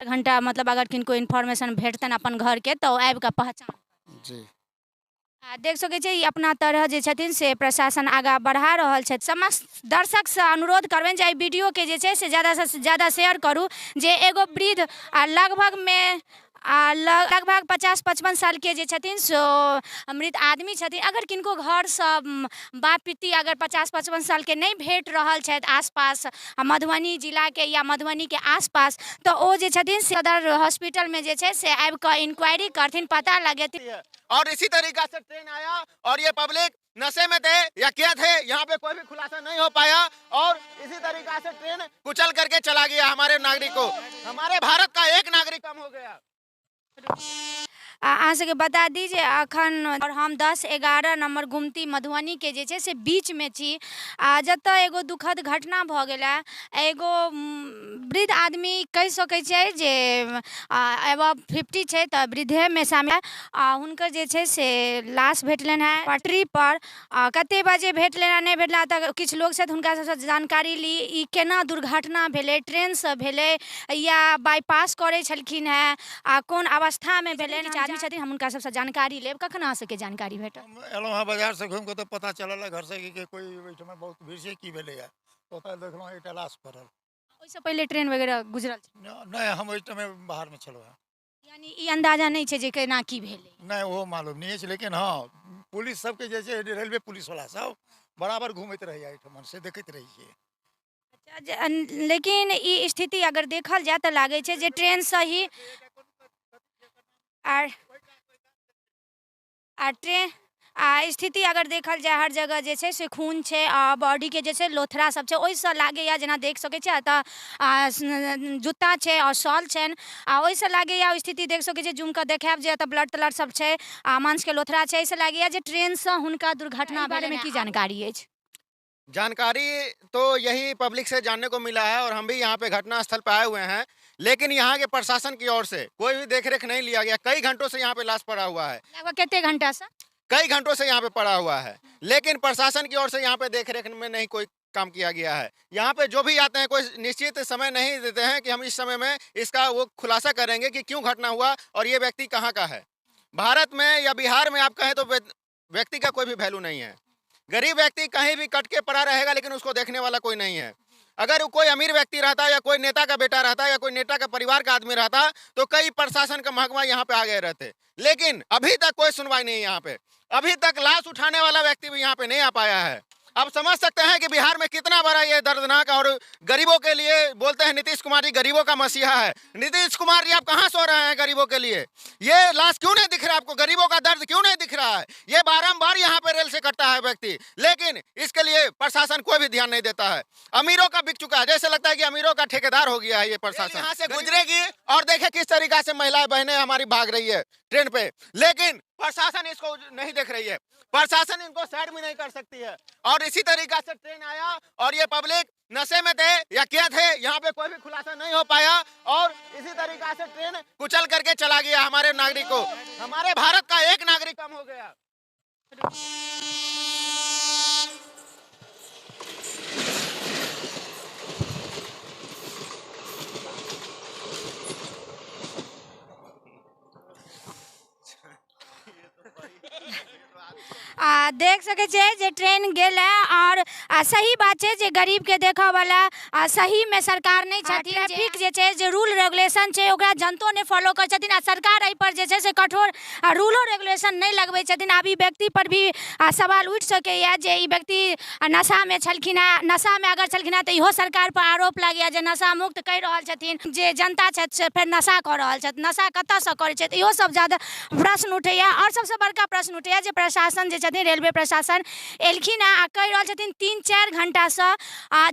घंटा मतलब अगर किनको इन्फॉर्मेशन भेटतनि अपन घर के तो आबि कऽ पहचान जी देख सकै छियै ई अपना तरह जे छथिन से प्रशासन आगाँ बढ़ा रहल छथि। समस्त दर्शकसँ अनुरोध करबनि जे एहि वीडियोके जे छै से ज़्यादासँ ज़्यादा शेयर करू जे एगो वृद्ध लगभग 50-55 साल के जे छथिन सो मृत आदमी छथिन। अगर किनको घरसँ बाप पिती अगर 50-55 साल के नहीं भेट रहल छथि आसपास मधुबनी जिलाके या मधुबनीके आसपास तो ओ जे छथिन सदर हॉस्पिटलमे जे छै से आबि कऽ इंक्वायरी करथिन, पता लगेथिन। और इसी तरीका से ट्रेन आया और ये पब्लिक नशे में थे या क्या थे, यहाँ पे कोई भी खुलासा नहीं हो पाया और इसी तरीका से ट्रेन कुचल करके चला गया हमारे नागरिक को। हमारे भारत का एक नागरिक कम हो गया। अहाँ सबके बता दी जे अखन और हम 10-11 नंबर गुमती मधुबनी के जे छै से बीच में छी जतऽ एगो दुखद घटना भऽ गेला। एगो वृद्ध आदमी कहि सकै छै जे एबव 50 छै तऽ वृद्धे में शामिल हुनकर जे छै से लाश भेटलनि हैं पटरी पर। कते बजे भेटलनि हैं नहीं भेटला तऽ किछु लोग छथि हुनका सबसँ जानकारी ली ई केना दुर्घटना भेलै, ट्रेनसँ भेलै या बाईपास करै छलखिन हैं कोन अवस्था में भेलनि आदमी छथिन, हम उनका सबसे जानकारी लेब। कखन अहाँ सबके जानकारी भेटल? हम एलहुँ हँ बाजार से घूम के तो पता चलल घर से कि कोई ओहिठाम बहुत भीड़ से की भेलै है ओतऽ देखलहुँ एकटा लाश पड़ल। ओहिसँ पहिले ट्रेन वगैरह गुजरल छै? नहीं हम ओहिठाम बाहर में छलहुँ हँ। यानी ई अंदाजा नहीं छै जे केना की भेलै? नहीं वो मालूम नहीं है लेकिन हाँ पुलिस सबके जैसे रेलवे पुलिस वाला सब बराबर घूमैत रहैया एहिठाम से देखैत रही छियै। लेकिन ई स्थिति अगर देखल जाए तऽ लागै छै जे ट्रेन से ही ट्रेन स्थिति अगर देखल जाए हर जगह जे छै से खून छै आ बॉडी के जे छै लोथरा सब छै ओहिसँ लागैया जेना देख सकै छियै एतऽ जूता छै और शॉल छनि ओहिसँ लागैया स्थिति देख सकै छियै जूम कऽ देखायब जे एतऽ ब्लड तलड सब छै मांस के लोथरा छै। एहिसँ लागैया जे ट्रेनसँ हुनका दुर्घटना बारे में की जानकारी अछि? जानकारी तो यही पब्लिक से जानने को मिला है और हम भी यहाँ पे घटना स्थल पे आए हुए हैं, लेकिन यहाँ के प्रशासन की ओर से कोई भी देखरेख नहीं लिया गया। कई घंटों से यहाँ पे लाश पड़ा हुआ है, लगभग कितने घंटा से? कई घंटों से यहाँ पे पड़ा हुआ है, लेकिन प्रशासन की ओर से यहाँ पे देखरेख में नहीं कोई काम किया गया है। यहाँ पे जो भी आते हैं कोई निश्चित समय नहीं देते हैं कि हम इस समय में इसका वो खुलासा करेंगे कि क्यों घटना हुआ और ये व्यक्ति कहाँ का है। भारत में या बिहार में आप कहें तो व्यक्ति का कोई भी वैल्यू नहीं है। गरीब व्यक्ति कहीं भी कट के पड़ा रहेगा लेकिन उसको देखने वाला कोई नहीं है। अगर कोई अमीर व्यक्ति रहता या कोई नेता का बेटा रहता या कोई नेता का परिवार का आदमी रहता तो कई प्रशासन का महकमा यहाँ पे आ गए रहते, लेकिन अभी तक कोई सुनवाई नहीं है। यहाँ पे अभी तक लाश उठाने वाला व्यक्ति भी यहाँ पे नहीं आ पाया है। अब समझ सकते हैं कि बिहार में कितना बड़ा ये दर्दनाक और गरीबों के लिए बोलते हैं नीतीश कुमार जी गरीबों का मसीहा है। नीतीश कुमार जी आप कहाँ सो रहे हैं गरीबों के लिए? ये लाश क्यों नहीं दिख रहा है आपको? गरीबों का दर्द क्यों नहीं दिख रहा है? ये बारंबार यहाँ पे रेल से कटता है व्यक्ति, लेकिन इसके लिए प्रशासन कोई भी ध्यान नहीं देता है। अमीरों का बिक चुका है, जैसे लगता है कि अमीरों का ठेकेदार हो गया है ये प्रशासन। यहाँ से गुजरेगी और देखे किस तरीका से महिलाएं बहनें हमारी भाग रही है ट्रेन पे, लेकिन प्रशासन इसको नहीं देख रही है। प्रशासन इनको साइड में नहीं कर सकती है और इसी तरीका से ट्रेन आया और ये पब्लिक नशे में थे या क्या थे, यहाँ पे कोई भी खुलासा नहीं हो पाया और इसी तरीका से ट्रेन कुचल करके चला गया हमारे नागरिक को। हमारे भारत का एक नागरिक कम हो गया। देख सके छियै जे ट्रेन गेल है और सही बात छै जे गरीब के देखऽ वाला सही में सरकार नहीं छथिन। ट्रैफिक जे छै जे रूल रेगुलेशन छै ओकरा जनतो ने फॉलो कर छथिन आ सरकार एहि पर जे छै से कठोर रूलो रेगुलेशन नहीं लगबै छथिन। आब ई व्यक्ति पर भी सवाल उठि सकैया जे ई व्यक्ति नशा में छलखिन हैं, नशा में अगर छलखिन हैं तो इहो सरकार पर आरोप लागैया जे नशा मुक्त कहि रहल छथिन, जे जनता छथि से फेर नशा कऽ रहल छथि, नशा कतऽसँ करै छथि इहो सब ज्यादा प्रश्न उठैया। और सबसे बड़का प्रश्न उठैया जे प्रशासन जे छथिन रेलवे प्रशासन एलखिन आ कहि रहल छथिन 3-4 घंटासँ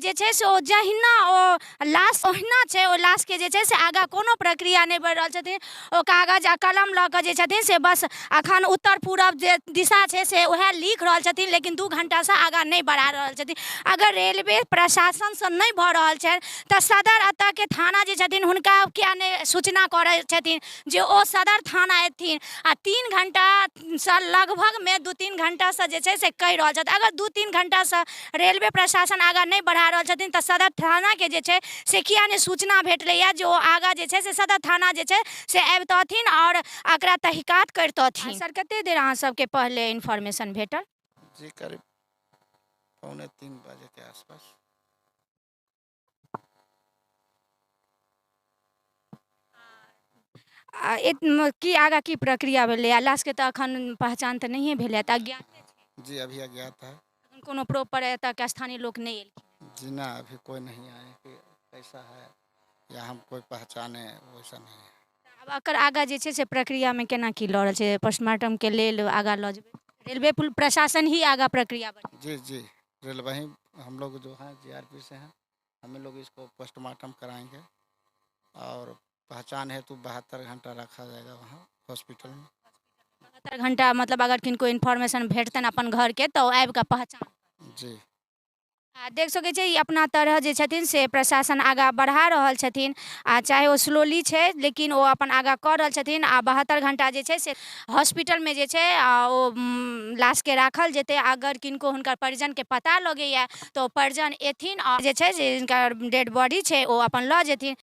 जे छै से ओ जहिना ओ लाश ओहिना छै ओ लाश के जे छै से आगाँ कोनो प्रक्रिया नहीं बढ़ि रहल छथिन। ओ कागज आ कलम लऽ कऽ जे छथिन से बस अखन उत्तर पूरब जे दिशा छै से वएह लिख रहल छथिन, लेकिन 2 घंटासँ आगाँ नहीं बढ़ा रहल छथिन। अगर रेलवे प्रशासनसँ नहीं भऽ रहल छनि तऽ सदर एतऽ के थाना जे छथिन हुनका किया नहीं सूचना करै छथिन जे ओ सदर थाना एथिन आ 3 घंटासँ लगभग में 2-3 घंटासँ जे छै से कहि रहल छथि। अगर 2-3 घंटासँ रेलवे प्रशासन आगाँ नहीं बढ़ा रहल छथिन तऽ सदर थानाके जे छै से किया नहि सूचना भेटलैए जे ओ आगाँ जे छै से सदर थाना जे छै से अबितथिन आओर एकरा तहकीकात करितथिन। सर कतेक देर अहाँ सबके पहले इन्फॉर्मेशन भेटल? जी करीब 2:45 के आसपास। की आगाँ की प्रक्रिया भेलै? आ लाशके तऽ एखन पहचान तऽ नहिए भेलै, तऽ अज्ञात जी अभी अज्ञात है। कोनो प्रॉपर एतऽ स्थानीय लोक नहीं एलखिन? जी ना अभी कोई नहीं आए कि कैसा है या हम कोई पहचाने वैसा नहीं है। आब एकर आगाँ जे छै से प्रक्रियामे केना की लऽ रहल छै? पोस्टमार्टमके लेल आगाँ लऽ जेबै? रेलवे प्रशासन ही आगाँ प्रक्रिया बढ़ जी जी रेलवे ही हम लोग जो हैं जीआरपी से हैं, हम लोग इसको पोस्टमार्टम कराएंगे और पहचान हेतु 72 घंटा रखा जाएगा वहाँ हॉस्पिटल में। 72 घंटा मतलब अगर किनको इन्फॉर्मेशन भेटतन अपन घरके तऽ ओ आबि कऽ पहचान? जी आ देख सकै छै ई अपना तरह जे छथिन से प्रशासन आगाँ बढ़ा रहल छथिन, आ चाहे ओ स्लोली छै लेकिन ओ अपन आगाँ कऽ रहल छथिन। आ 72 घंटा जे छै से हॉस्पिटलमे जे छै ओ लाशके राखल जेतै। अगर किनको हुनकर परिजनके पता लगैए तऽ ओ परिजन एथिन आओर जे छै से हिनकर डेड बॉडी छै ओ अपन लऽ जेथिन।